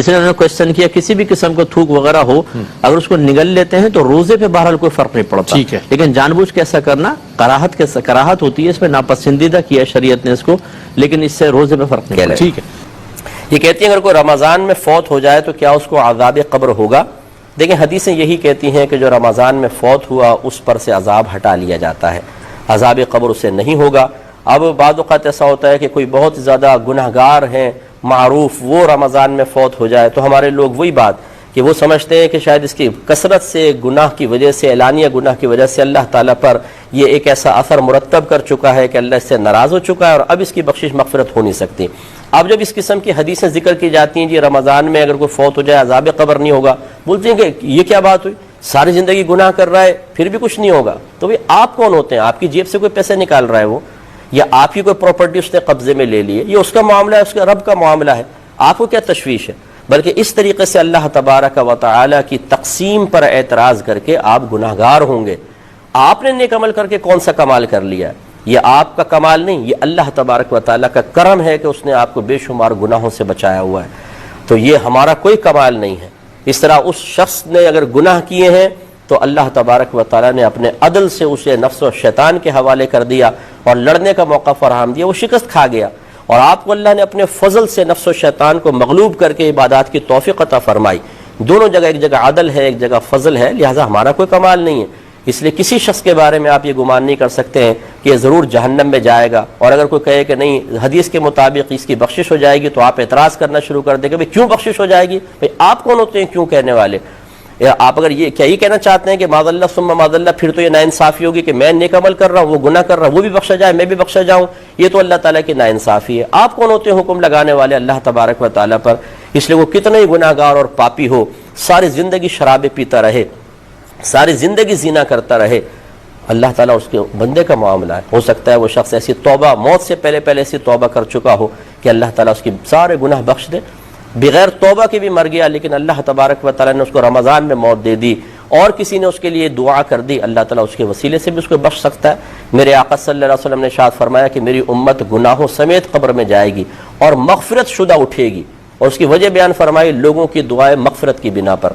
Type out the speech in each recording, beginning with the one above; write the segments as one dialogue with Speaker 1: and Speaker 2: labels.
Speaker 1: اس لیے انہوں نے کوشچن کیا کسی بھی قسم کا تھوک وغیرہ ہو اگر اس کو نگل لیتے ہیں تو روزے پہ بہرحال کوئی فرق نہیں پڑتا، لیکن جان بوجھ کے ایسا کرنا کراہت ہوتی ہے، اس میں ناپسندیدہ کیا شریعت نے اس کو، لیکن اس سے روزے پہ فرق نہیں پڑتا۔
Speaker 2: ٹھیک ہے، یہ کہتی ہیں اگر کوئی رمضان میں فوت ہو جائے تو کیا اس کو عذاب قبر ہوگا؟ دیکھیں حدیثیں یہی کہتی ہیں کہ جو رمضان میں فوت ہوا اس پر سے عذاب ہٹا لیا جاتا ہے، عذاب قبر اسے نہیں ہوگا۔ اب بعض اوقات ایسا ہوتا ہے کہ کوئی بہت زیادہ گناہگار ہیں معروف، وہ رمضان میں فوت ہو جائے تو ہمارے لوگ وہی بات کہ وہ سمجھتے ہیں کہ شاید اس کی کثرت سے گناہ کی وجہ سے، اعلانیہ گناہ کی وجہ سے اللہ تعالیٰ پر یہ ایک ایسا اثر مرتب کر چکا ہے کہ اللہ اس سے ناراض ہو چکا ہے اور اب اس کی بخشش مغفرت ہو نہیں سکتی۔ اب جب اس قسم کی حدیثیں ذکر کی جاتی ہیں جی رمضان میں اگر کوئی فوت ہو جائے عذاب قبر نہیں ہوگا، بولتے ہیں کہ یہ کیا بات ہوئی، ساری زندگی گناہ کر رہا ہے پھر بھی کچھ نہیں ہوگا، تو بھئی آپ کون ہوتے ہیں؟ آپ کی جیب سے کوئی پیسے نکال رہا ہے وہ، یا آپ کی کوئی پراپرٹی اس نے قبضے میں لے لی ہے، یہ اس کا معاملہ ہے، اس کے رب کا معاملہ ہے، آپ کو کیا تشویش ہے؟ بلکہ اس طریقے سے اللہ تبارک و تعالی کی تقسیم پر اعتراض کر کے آپ گناہگار ہوں گے۔ آپ نے نیک عمل کر کے کون سا کمال کر لیا ہے؟ یہ آپ کا کمال نہیں، یہ اللہ تبارک و تعالی کا کرم ہے کہ اس نے آپ کو بے شمار گناہوں سے بچایا ہوا ہے، تو یہ ہمارا کوئی کمال نہیں ہے۔ اس طرح اس شخص نے اگر گناہ کیے ہیں تو اللہ تبارک و تعالی نے اپنے عدل سے اسے نفس و شیطان کے حوالے کر دیا اور لڑنے کا موقع فراہم دیا، وہ شکست کھا گیا، اور آپ کو اللہ نے اپنے فضل سے نفس و شیطان کو مغلوب کر کے عبادات کی توفیق عطا فرمائی۔ دونوں جگہ، ایک جگہ عدل ہے، ایک جگہ فضل ہے، لہٰذا ہمارا کوئی کمال نہیں ہے۔ اس لیے کسی شخص کے بارے میں آپ یہ گمان نہیں کر سکتے ہیں کہ یہ ضرور جہنم میں جائے گا، اور اگر کوئی کہے کہ نہیں حدیث کے مطابق اس کی بخشش ہو جائے گی تو آپ اعتراض کرنا شروع کر دیں گے بھئی کیوں بخشش ہو جائے گی؟ بھئی آپ کون ہوتے ہیں کیوں کہنے والے؟ آپ اگر یہ کہنا چاہتے ہیں کہ معاذ اللہ ثم معاذ اللہ، پھر تو یہ ناانصافی ہوگی کہ میں نیک عمل کر رہا ہوں، وہ گناہ کر رہا ہوں، وہ بھی بخشا جائے میں بھی بخشا جاؤں، یہ تو اللہ تعالیٰ کی ناانصافی ہے۔ آپ کون ہوتے ہیں حکم لگانے والے اللہ تبارک و تعالیٰ پر؟ اس لیے وہ کتنے ہی گناہ گار اور پاپی ہو، ساری زندگی شرابیں پیتا رہے، ساری زندگی زنا کرتا رہے، اللہ تعالیٰ اس کے بندے کا معاملہ ہے۔ ہو سکتا ہے وہ شخص ایسی توبہ، موت سے پہلے ایسی توبہ کر چکا ہو کہ اللہ تعالیٰ اس کی سارے گناہ بخش دے، بغیر توبہ کے بھی مر گیا لیکن اللہ تبارک و تعالیٰ نے اس کو رمضان میں موت دے دی، اور کسی نے اس کے لیے دعا کر دی، اللہ تعالیٰ اس کے وسیلے سے بھی اس کو بخش سکتا ہے۔ میرے آقا صلی اللہ علیہ وسلم نے ارشاد فرمایا کہ میری امت گناہوں سمیت قبر میں جائے گی اور مغفرت شدہ اٹھے گی، اور اس کی وجہ بیان فرمائی لوگوں کی دعائیں مغفرت کی بنا پر۔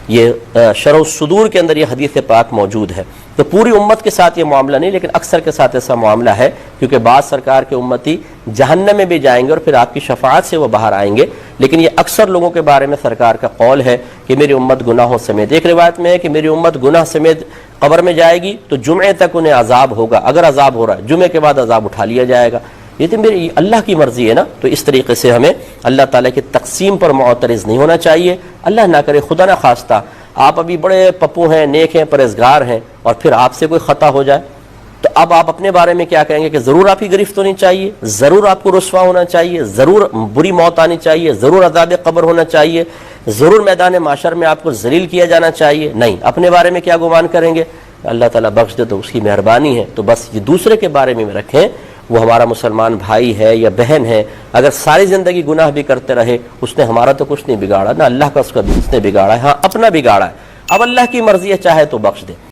Speaker 2: یہ شرح الصدور کے اندر یہ حدیث پاک موجود ہے۔ تو پوری امت کے ساتھ یہ معاملہ نہیں، لیکن اکثر کے ساتھ ایسا معاملہ ہے، کیونکہ بعض سرکار کے امتی جہنم میں بھی جائیں گے اور پھر آپ کی شفاعت سے وہ باہر آئیں گے، لیکن یہ اکثر لوگوں کے بارے میں سرکار کا قول ہے کہ میری امت گناہوں سمیت۔ ایک روایت میں ہے کہ میری امت گناہ سمیت قبر میں جائے گی تو جمعے تک انہیں عذاب ہوگا، اگر عذاب ہو رہا ہے جمعے کے بعد عذاب اٹھا لیا جائے گا۔ یہ تو میری اللہ کی مرضی ہے نا، تو اس طریقے سے ہمیں اللہ تعالیٰ کی تقسیم پر معترض نہیں ہونا چاہیے۔ اللہ نہ کرے، خدا نہ خواستہ آپ ابھی بڑے پپو ہیں، نیک ہیں، پرہیزگار ہیں، اور پھر آپ سے کوئی خطا ہو جائے تو اب آپ اپنے بارے میں کیا کہیں گے کہ ضرور آپ کی گرفت ہونی چاہیے، ضرور آپ کو رسوا ہونا چاہیے، ضرور بری موت آنی چاہیے، ضرور عذاب قبر ہونا چاہیے، ضرور میدان معشر میں آپ کو ذلیل کیا جانا چاہیے؟ نہیں، اپنے بارے میں کیا گمان کریں گے؟ اللہ تعالیٰ بخش دے تو اس کی مہربانی ہے، تو بس یہ دوسرے کے بارے میں رکھیں، وہ ہمارا مسلمان بھائی ہے یا بہن ہے، اگر ساری زندگی گناہ بھی کرتے رہے اس نے ہمارا تو کچھ نہیں بگاڑا، نہ اللہ کا اس کا اس نے بگاڑا ہے، ہاں اپنا بگاڑا ہے، اب اللہ کی مرضی ہے چاہے تو بخش دے۔